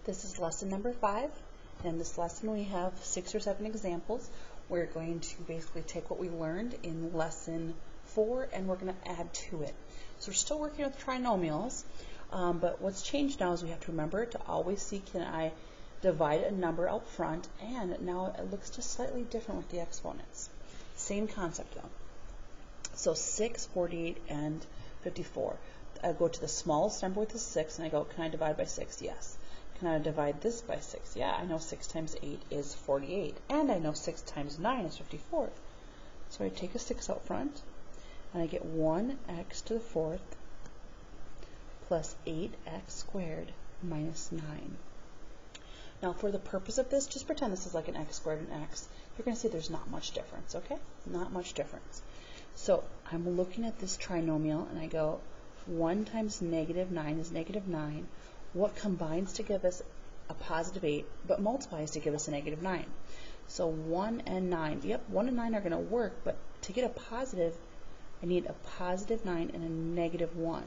This is lesson number 5. In this lesson we have 6 or 7 examples. We're going to basically take what we learned in lesson 4 and we're going to add to it. So we're still working with trinomials, but what's changed now is we have to remember to always see, can I divide a number out front, and now it looks just slightly different with the exponents. Same concept though. So 6, 48, and 54. I go to the smallest number with the 6 and I go, can I divide by 6? Yes. Can I divide this by 6? Yeah, I know 6 times 8 is 48. And I know 6 times 9 is 54. So I take a 6 out front, and I get 1x to the 4th plus 8x squared minus 9. Now for the purpose of this, just pretend this is like an x squared and x. You're going to see there's not much difference, okay? Not much difference. So I'm looking at this trinomial, and I go, 1 times negative 9 is negative 9. What combines to give us a positive 8, but multiplies to give us a negative 9? So 1 and 9. Yep, 1 and 9 are going to work, but to get a positive, I need a positive 9 and a negative 1.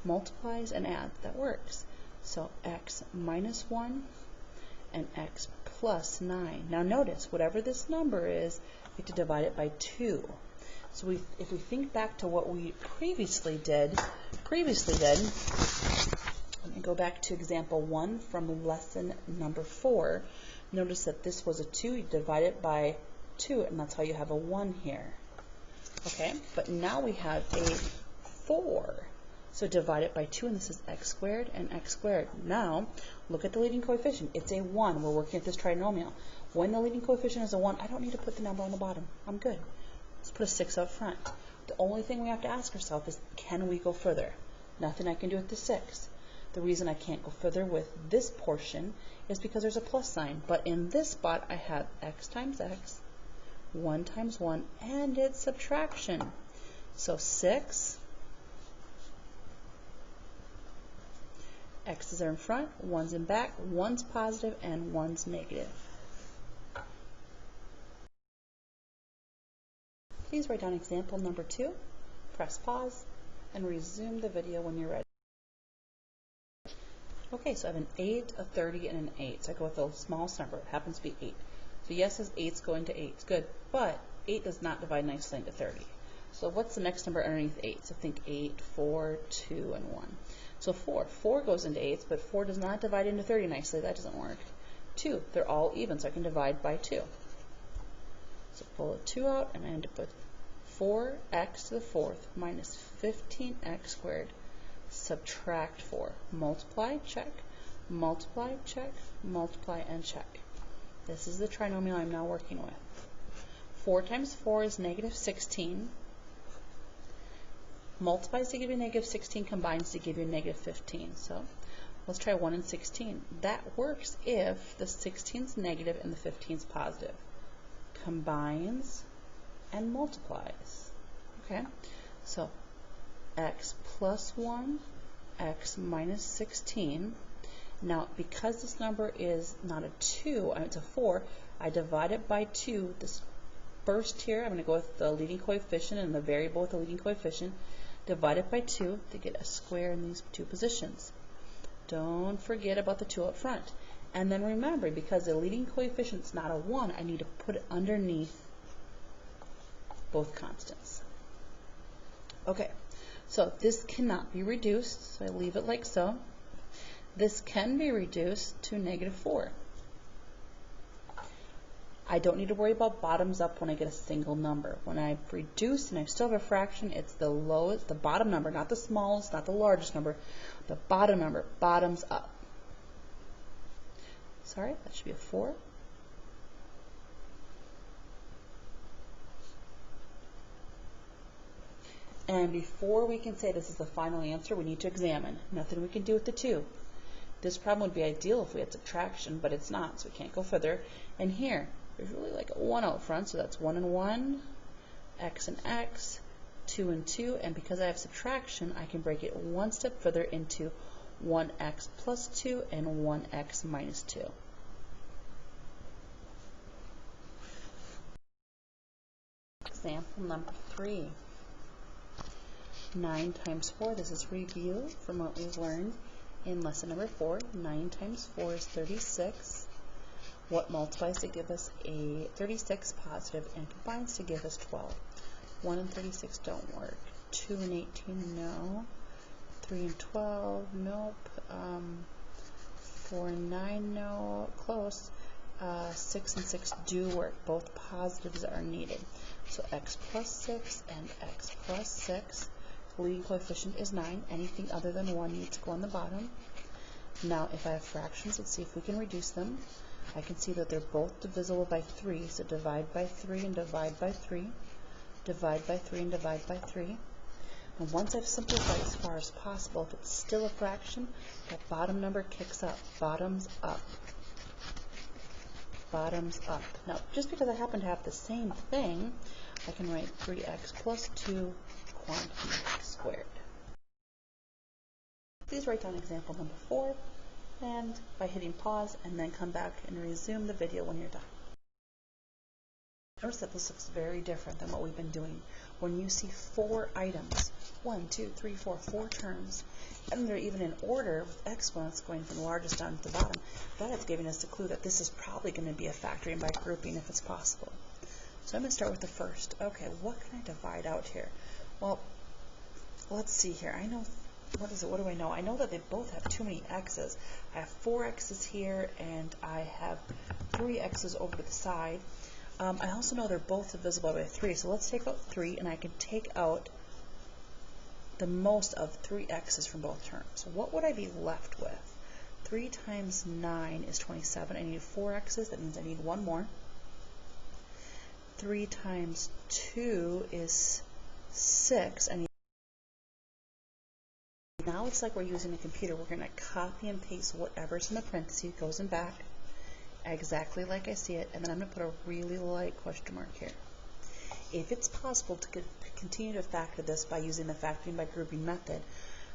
Multiplies and adds. That works. So x minus 1 and x plus 9. Now notice, whatever this number is, we have to divide it by 2. So if we think back to what we previously did, let me go back to example 1 from lesson number 4. Notice that this was a 2, you divide it by 2, and that's how you have a 1 here. Okay, but now we have a 4. So divide it by 2, and this is x squared and x squared. Now, look at the leading coefficient. It's a 1. We're working at this trinomial. When the leading coefficient is a 1, I don't need to put the number on the bottom. I'm good. Let's put a 6 up front. The only thing we have to ask ourselves is, can we go further? Nothing I can do with the 6. The reason I can't go further with this portion is because there's a plus sign. But in this spot, I have x times x, 1 times 1, and it's subtraction. So 6, x's are in front, 1's in back, 1's positive, and 1's negative. Please write down example number 2, press pause, and resume the video when you're ready. Okay, so I have an 8, a 30, and an 8. So I go with the smallest number. It happens to be 8. So yes, as 8's going to 8. It's good, but 8 does not divide nicely into 30. So what's the next number underneath 8? So think 8, 4, 2, and 1. So 4. 4 goes into 8, but 4 does not divide into 30 nicely. That doesn't work. 2. They're all even, so I can divide by 2. So pull a 2 out, and I end up with 4x to the 4th minus 15x squared. Subtract 4. Multiply, check, multiply, check, multiply, and check. This is the trinomial I'm now working with. 4 times 4 is negative 16. Multiplies to give you negative 16, combines to give you negative 15. So let's try 1 and 16. That works if the 16's negative and the 15's positive. Combines and multiplies. Okay, so x plus 1, x minus 16. Now, because this number is not a 2, it's a 4, I divide it by 2. This first here, I'm going to go with the leading coefficient and the variable with the leading coefficient. Divide it by 2 to get a square in these two positions. Don't forget about the 2 up front. And then remember, because the leading coefficient is not a 1, I need to put it underneath both constants. Okay. So this cannot be reduced, so I leave it like so. This can be reduced to negative 4. I don't need to worry about bottoms up when I get a single number. When I reduce and I still have a fraction, it's the lowest, the bottom number, not the smallest, not the largest number, the bottom number, bottoms up. Sorry, that should be a 4. And before we can say this is the final answer, we need to examine. Nothing we can do with the 2. This problem would be ideal if we had subtraction, but it's not, so we can't go further. And here, there's really like a 1 out front, so that's 1 and 1, x and x, 2 and 2, and because I have subtraction, I can break it one step further into 1x plus 2 and 1x minus 2. Example number 3. 9 times 4, this is review from what we've learned, In lesson number 4, 9 times 4 is 36. What multiplies to give us a 36 positive and combines to give us 12? 1 and 36 don't work. 2 and 18, no. 3 and 12, nope. 4 and 9, no. Close. 6 and 6 do work. Both positives are needed. So x plus 6 and x plus 6. The leading coefficient is 9. Anything other than 1 needs to go on the bottom. Now, if I have fractions, let's see if we can reduce them. I can see that they're both divisible by 3, so divide by 3 and divide by 3. Divide by 3 and divide by 3. And once I've simplified as far as possible, if it's still a fraction, that bottom number kicks up. Bottoms up. Bottoms up. Now, just because I happen to have the same thing, I can write 3x plus 2 quantity squared. Please write down example number 4, and by hitting pause, and then come back and resume the video when you're done. Notice that this looks very different than what we've been doing. When you see 4 items, 1, 2, 3, 4, 4 terms, and they're even in order with exponents going from the largest down to the bottom, that is giving us a clue that this is probably going to be a factoring by grouping if it's possible. So I'm going to start with the first. Okay, what can I divide out here? Well, let's see here. I know, what is it? What do I know? I know that they both have too many x's. I have 4 x's here, and I have 3 x's over to the side. I also know they're both divisible by 3, so let's take out 3, and I can take out the most of 3 x's from both terms. So what would I be left with? 3 times 9 is 27. I need 4 x's. That means I need 1 more. 3 times 2 is 6. Now it's like we're using a computer. We're going to copy and paste whatever's in the parentheses, goes in back, exactly like I see it, and then I'm going to put a really light question mark here. If it's possible to continue to factor this by using the factoring by grouping method,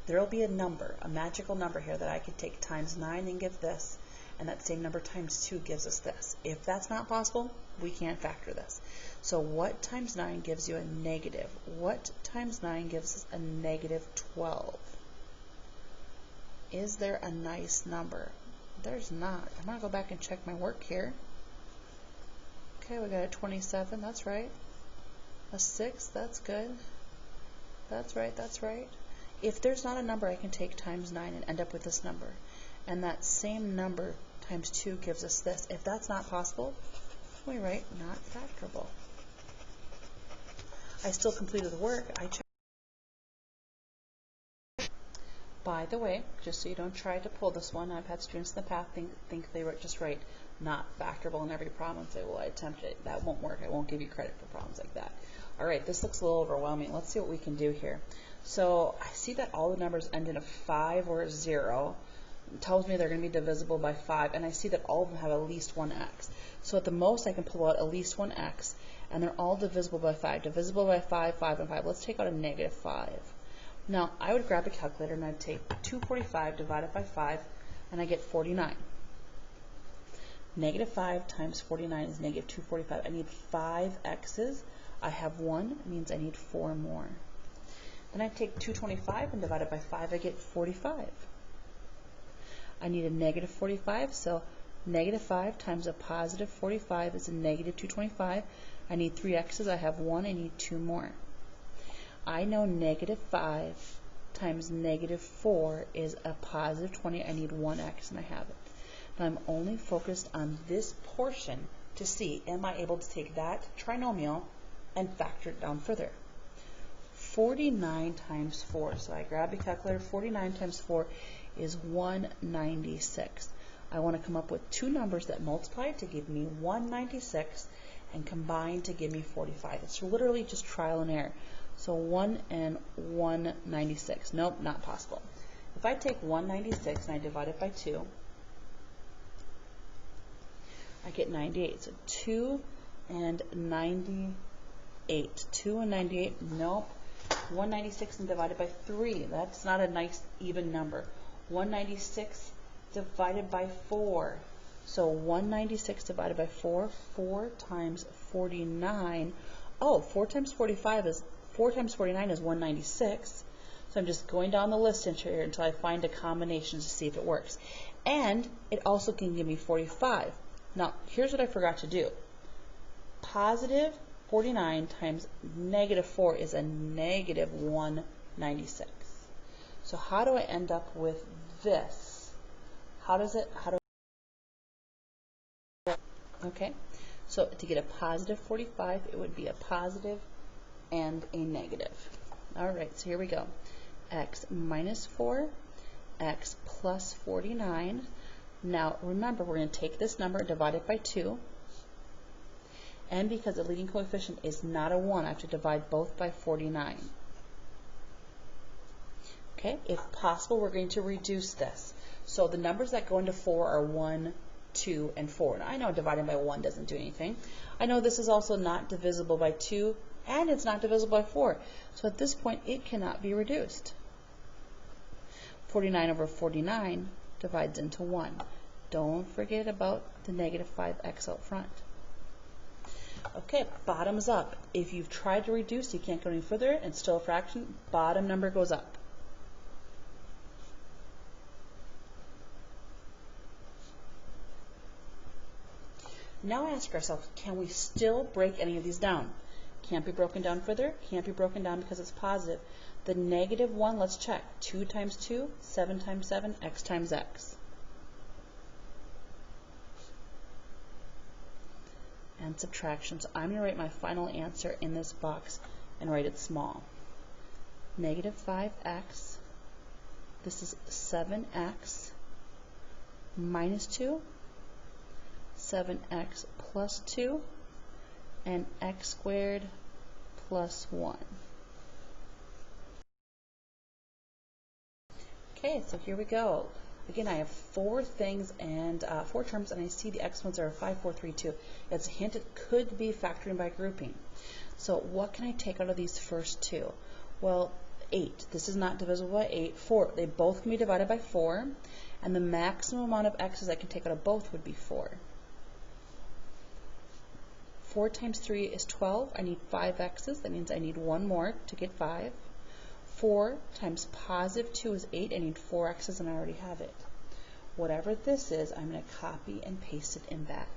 there will be a number, a magical number here that I could take times 9 and give this, and that same number times 2 gives us this. If that's not possible, we can't factor this. So what times 9 gives you a negative? What times 9 gives us a negative 12? Is there a nice number? There's not. I'm going to go back and check my work here. Okay, we got a 27, that's right. A 6, that's good. That's right, that's right. If there's not a number, I can take times 9 and end up with this number. And that same number times 2 gives us this. If that's not possible, we write not factorable. I still completed the work. I checked. By the way, just so you don't try to pull this one, I've had students in the past think they just write not factorable in every problem and say, well, I attempted it. That won't work. I won't give you credit for problems like that. All right, this looks a little overwhelming. Let's see what we can do here. So I see that all the numbers end in a 5 or a 0. It tells me they're going to be divisible by 5, and I see that all of them have at least one x. So at the most, I can pull out at least one x, and they're all divisible by 5. Divisible by 5, 5, and 5. Let's take out a negative 5. Now, I would grab a calculator and I'd take 245 divided by 5, and I get 49. Negative 5 times 49 is negative 245. I need 5 x's. I have 1. It means I need 4 more. Then I take 225 and divide it by 5. I get 45. I need a negative 45, so negative 5 times a positive 45 is a negative 225. I need 3 x's. I have 1. I need 2 more. I know negative 5 times negative 4 is a positive 20. I need 1 x, and I have it. Now I'm only focused on this portion to see, am I able to take that trinomial and factor it down further. 49 times 4. So I grab the calculator. 49 times 4 is 196. I want to come up with 2 numbers that multiply to give me 196 and combine to give me 45. It's literally just trial and error. So 1 and 196. Nope, not possible. If I take 196 and I divide it by 2, I get 98. So 2 and 98. 2 and 98, nope. 196 and divided by 3. That's not a nice even number. 196 divided by 4. So 196 divided by 4, 4 times 49. Oh, 4 times 49 is 196. So I'm just going down the list here until I find a combination to see if it works. And it also can give me 45. Now, here's what I forgot to do. Positive 49 times negative 4 is a negative 196. So how do I end up with this? Okay, so to get a positive 45, it would be a positive and a negative. All right, so here we go. X minus 4, x plus 49. Now remember, we're going to take this number and divide it by 2. And because the leading coefficient is not a 1, I have to divide both by 49. Okay, if possible, we're going to reduce this. So the numbers that go into 4 are 1, 2, and 4. Now, I know dividing by 1 doesn't do anything. I know this is also not divisible by 2, and it's not divisible by 4. So at this point, it cannot be reduced. 49 over 49 divides into 1. Don't forget about the negative 5x out front. Okay, bottoms up. If you've tried to reduce, you can't go any further, and it's still a fraction, bottom number goes up. Now ask ourselves, can we still break any of these down? Can't be broken down further, can't be broken down because it's positive. The negative 1, let's check. 2 times 2, 7 times 7, x times x. And subtraction. So I'm going to write my final answer in this box and write it small. Negative 5x, this is 7x minus 2, 7x plus 2, and x squared plus 1. Okay, so here we go. Again, I have 4 things and 4 terms, and I see the x ones are 5, 4, 3, 2. It's a hint it could be factoring by grouping. So what can I take out of these first 2? Well, 8. This is not divisible by 8. 4. They both can be divided by 4, and the maximum amount of x's I can take out of both would be 4. 4 times 3 is 12. I need 5 x's. That means I need 1 more to get 5. 4 times positive 2 is 8. I need 4 x's, and I already have it. Whatever this is, I'm going to copy and paste it in back.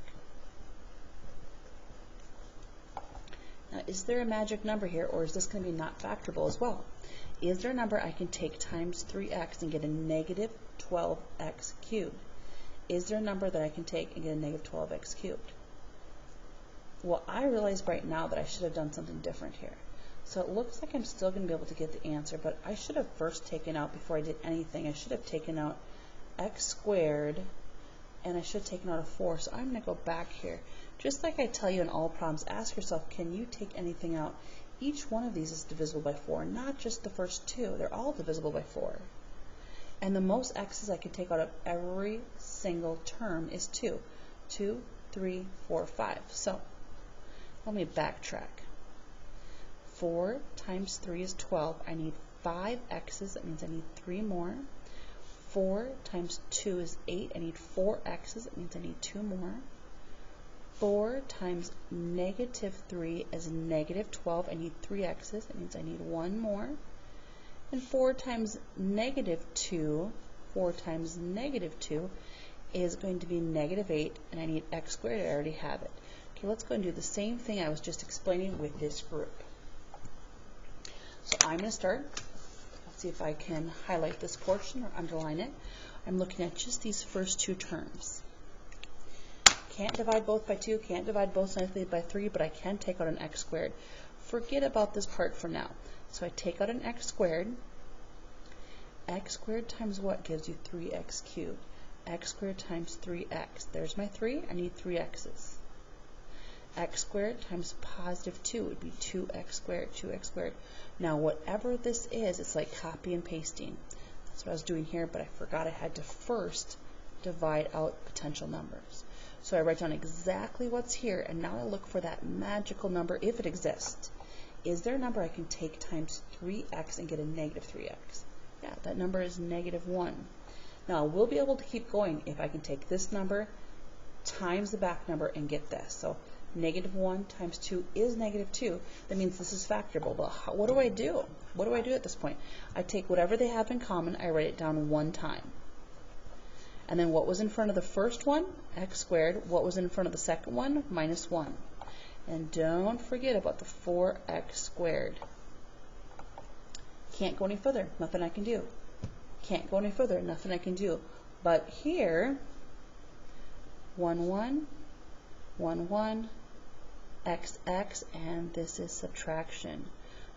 Now, is there a magic number here, or is this going to be not factorable as well? Is there a number I can take times 3x and get a negative 12x cubed? Is there a number that I can take and get a negative 12x cubed? Well, I realize right now that I should have done something different here. So it looks like I'm still going to be able to get the answer, but I should have first taken out, before I did anything, I should have taken out x squared, and I should have taken out a 4. So I'm going to go back here. Just like I tell you in all problems, ask yourself, can you take anything out? Each one of these is divisible by 4, not just the first 2. They're all divisible by 4. And the most x's I can take out of every single term is 2. 2, 3, 4, 5. So let me backtrack. 4 times 3 is 12. I need 5 x's. That means I need 3 more. 4 times 2 is 8. I need 4 x's. That means I need 2 more. 4 times negative 3 is negative 12. I need 3 x's. That means I need 1 more. And 4 times negative 2, 4 times negative 2 is going to be negative 8, and I need x squared. I already have it. Okay, let's go and do the same thing I was just explaining with this group. So I'm going to start. Let's see if I can highlight this portion or underline it. I'm looking at just these first 2 terms. Can't divide both by 2, can't divide both sides by 3, but I can take out an x squared. Forget about this part for now. So I take out an x squared. X squared times what gives you 3x cubed? X squared times 3x. There's my 3. I need 3 x's. X squared times positive 2 would be 2x squared, 2x squared. Now, whatever this is, it's like copy and pasting. That's what I was doing here, but I forgot I had to first divide out potential numbers. So I write down exactly what's here, and now I look for that magical number, if it exists. Is there a number I can take times 3x and get a negative 3x? Yeah, that number is negative 1. Now, we'll be able to keep going if I can take this number times the back number and get this. So Negative 1 times 2 is negative 2. That means this is factorable. But what do I do? What do I do at this point? I take whatever they have in common, I write it down one time. And then what was in front of the first one? X squared. What was in front of the second one? Minus 1. And don't forget about the 4x squared. Can't go any further. Nothing I can do. Can't go any further. Nothing I can do. But here, 1, 1, 1, 1, x, x, and this is subtraction.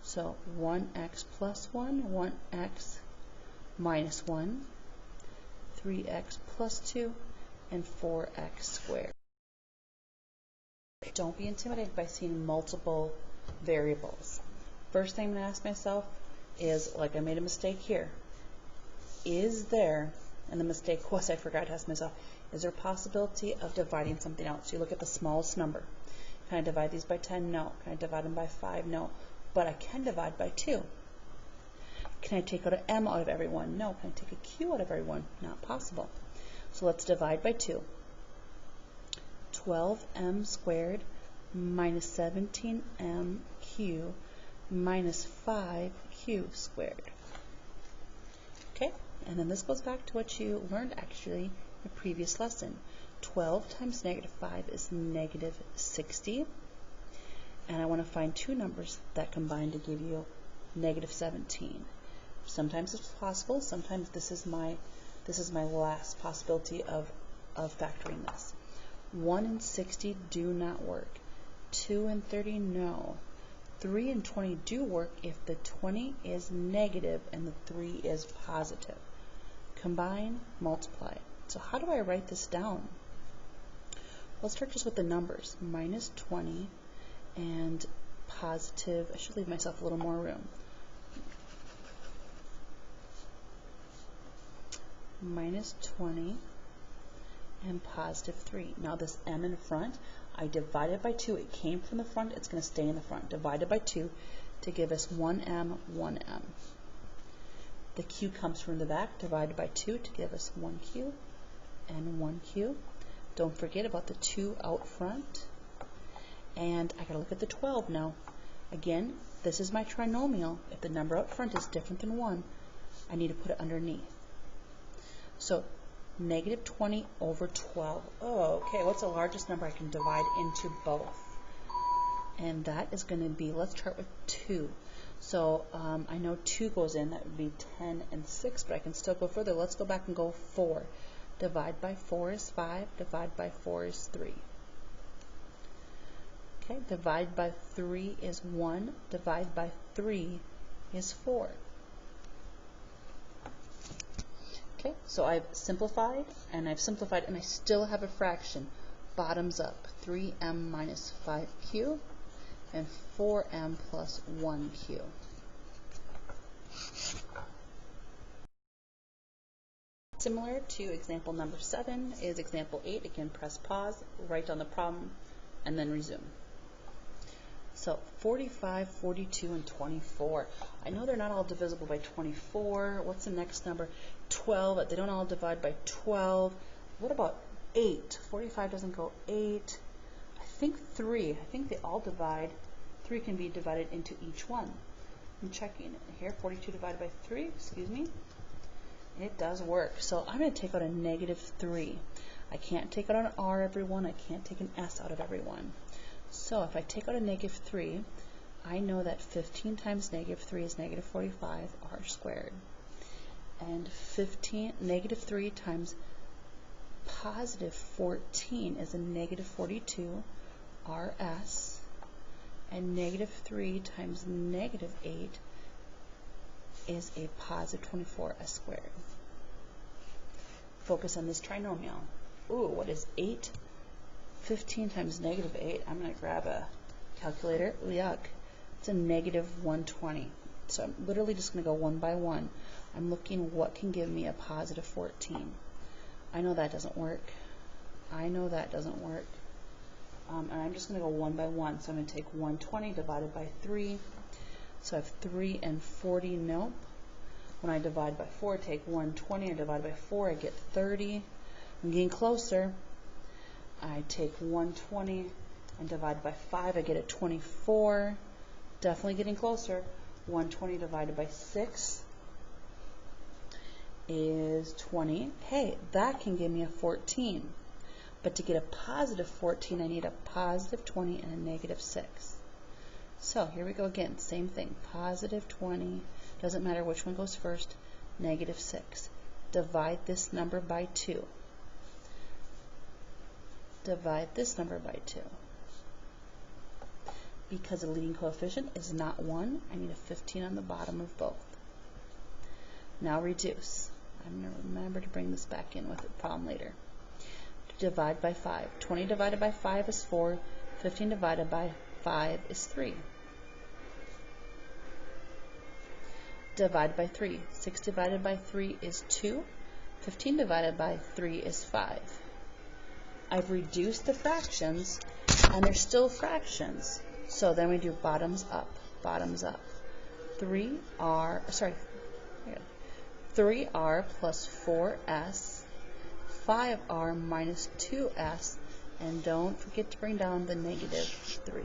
So 1x plus 1, 1x minus 1, 3x plus 2, and 4x squared. Don't be intimidated by seeing multiple variables. First thing I'm going to ask myself is, like, I made a mistake here. Is there, and the mistake was I forgot to ask myself, is there a possibility of dividing something out? So you look at the smallest number. Can I divide these by 10? No. Can I divide them by 5? No. But I can divide by 2. Can I take out an m out of every one? No. Can I take a q out of every one? Not possible. So let's divide by 2. 12m squared minus 17mq minus 5q squared. Okay, and then this goes back to what you learned actually in the previous lesson. 12 times negative 5 is negative 60. And I want to find two numbers that combine to give you negative 17. Sometimes it's possible, sometimes this is my last possibility of factoring this. 1 and 60 do not work. 2 and 30, no. 3 and 20 do work if the 20 is negative and the 3 is positive. Combine, multiply. So how do I write this down? Let's start just with the numbers. Minus 20 and positive, I should leave myself a little more room. Minus 20 and positive 3. Now this m in front, I divided by 2. It came from the front, it's going to stay in the front. Divided by 2 to give us 1m, 1m. The q comes from the back, divided by 2 to give us 1q and 1q. Don't forget about the 2 out front. And I got to look at the 12 now. Again, this is my trinomial. If the number out front is different than 1, I need to put it underneath. So negative 20 over 12. Oh, okay, what's the largest number I can divide into both? And that is going to be, let's start with 2. So I know 2 goes in, that would be 10 and 6, but I can still go further. Let's go back and go 4. Divide by 4 is 5, divide by 4 is 3. Okay, divide by 3 is 1, divide by 3 is 4. Okay, so I've simplified, and I still have a fraction. Bottoms up, 3m minus 5q and 4m plus 1q. Similar to example number 7 is example 8. Again, press pause, write down the problem, and then resume. So 45, 42, and 24. I know they're not all divisible by 24. What's the next number? 12. They don't all divide by 12. What about 8? 45 doesn't go 8. I think 3. I think they all divide. 3 can be divided into each one. I'm checking it here. 42 divided by 3. Excuse me. It does work. So I'm going to take out a negative 3. I can't take out an r every one. I can't take an s out of every one. So if I take out a negative 3, I know that 15 times negative 3 is negative 45, r squared. And negative 3 times positive 14 is a negative 42, rs. And negative 3 times negative 8 is a positive 24, s squared. Focus on this trinomial. Ooh, what is 8? 15 times negative 8, I'm going to grab a calculator. Yuck. It's a negative 120. So I'm literally just going to go one by one. I'm looking what can give me a positive 14. I know that doesn't work. I know that doesn't work. And I'm just going to go one by one. So I'm going to take 120 divided by 3. So I have 3 and 40. Nope. When I divide by 4, take 120 and divide by 4, I get 30. I'm getting closer. I take 120 and divide by 5, I get a 24. Definitely getting closer. 120 divided by 6 is 20. Hey, that can give me a 14. But to get a positive 14, I need a positive 20 and a negative 6. So here we go again, same thing. Positive 20, doesn't matter which one goes first, negative 6. Divide this number by 2. Divide this number by 2. Because the leading coefficient is not 1, I need a 15 on the bottom of both. Now reduce. I'm going to remember to bring this back in with a problem later. Divide by 5. 20 divided by 5 is 4. 15 divided by 5 is 3. Divide by 3. 6 divided by 3 is 2. 15 divided by 3 is 5. I've reduced the fractions, and they're still fractions. So then we do bottoms up, bottoms up. 3r plus 4s, 5r minus 2s, and don't forget to bring down the negative 3.